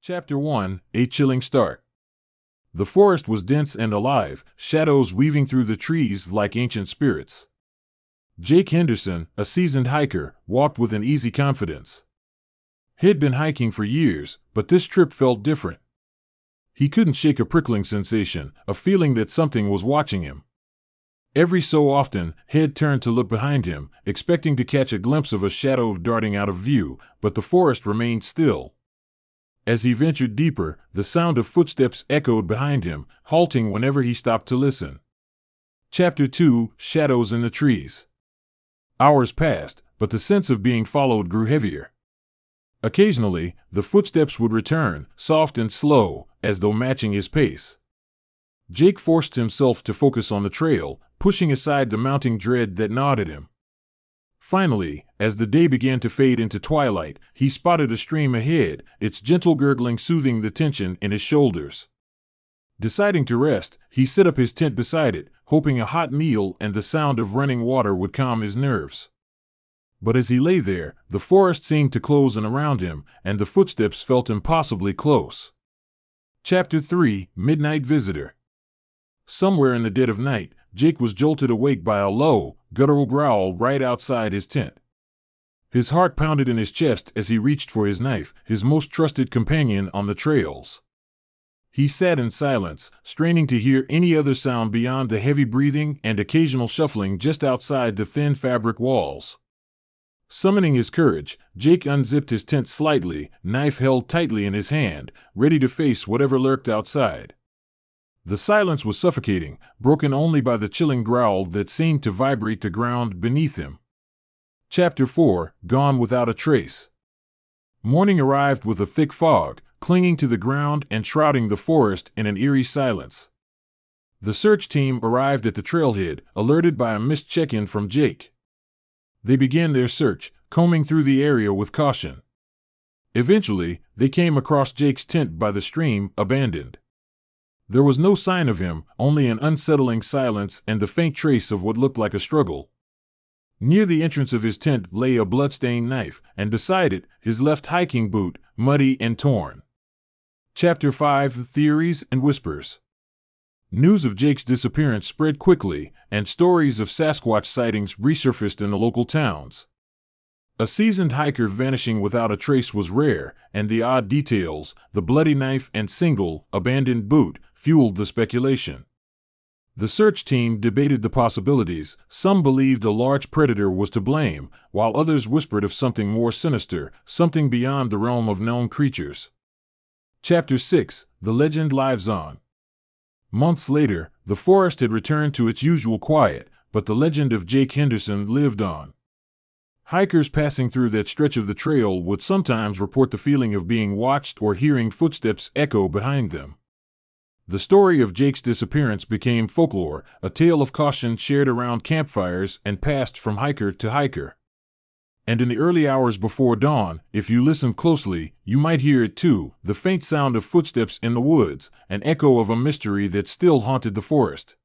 Chapter 1: A Chilling Start. The forest was dense and alive, shadows weaving through the trees like ancient spirits. Jake Henderson, a seasoned hiker, walked with an easy confidence. He'd been hiking for years, but this trip felt different. He couldn't shake a prickling sensation, a feeling that something was watching him. Every so often, he'd turn to look behind him, expecting to catch a glimpse of a shadow darting out of view, but the forest remained still. As he ventured deeper, the sound of footsteps echoed behind him, halting whenever he stopped to listen. Chapter 2: Shadows in the Trees. Hours passed, but the sense of being followed grew heavier. Occasionally, the footsteps would return, soft and slow, as though matching his pace. Jake forced himself to focus on the trail, pushing aside the mounting dread that gnawed at him. Finally, as the day began to fade into twilight, he spotted a stream ahead, its gentle gurgling soothing the tension in his shoulders. Deciding to rest, he set up his tent beside it, hoping a hot meal and the sound of running water would calm his nerves. But as he lay there, the forest seemed to close in around him, and the footsteps felt impossibly close. Chapter 3: Midnight Visitor. Somewhere in the dead of night, Jake was jolted awake by a low, guttural growl right outside his tent. His heart pounded in his chest as he reached for his knife, his most trusted companion on the trails. He sat in silence, straining to hear any other sound beyond the heavy breathing and occasional shuffling just outside the thin fabric walls. Summoning his courage, Jake unzipped his tent slightly, knife held tightly in his hand, ready to face whatever lurked outside. The silence was suffocating, broken only by the chilling growl that seemed to vibrate the ground beneath him. Chapter 4: Gone Without a Trace. Morning arrived with a thick fog, clinging to the ground and shrouding the forest in an eerie silence. The search team arrived at the trailhead, alerted by a missed check-in from Jake. They began their search, combing through the area with caution. Eventually, they came across Jake's tent by the stream, abandoned. There was no sign of him, only an unsettling silence and the faint trace of what looked like a struggle. Near the entrance of his tent lay a blood-stained knife, and beside it, his left hiking boot, muddy and torn. Chapter 5: Theories and Whispers. News of Jake's disappearance spread quickly, and stories of Sasquatch sightings resurfaced in the local towns. A seasoned hiker vanishing without a trace was rare, and the odd details, the bloody knife and single, abandoned boot, fueled the speculation. The search team debated the possibilities. Some believed a large predator was to blame, while others whispered of something more sinister, something beyond the realm of known creatures. Chapter 6: The Legend Lives On. Months later, the forest had returned to its usual quiet, but the legend of Jake Henderson lived on. Hikers passing through that stretch of the trail would sometimes report the feeling of being watched or hearing footsteps echo behind them. The story of Jake's disappearance became folklore, a tale of caution shared around campfires and passed from hiker to hiker. And in the early hours before dawn, if you listened closely, you might hear it too, the faint sound of footsteps in the woods, an echo of a mystery that still haunted the forest.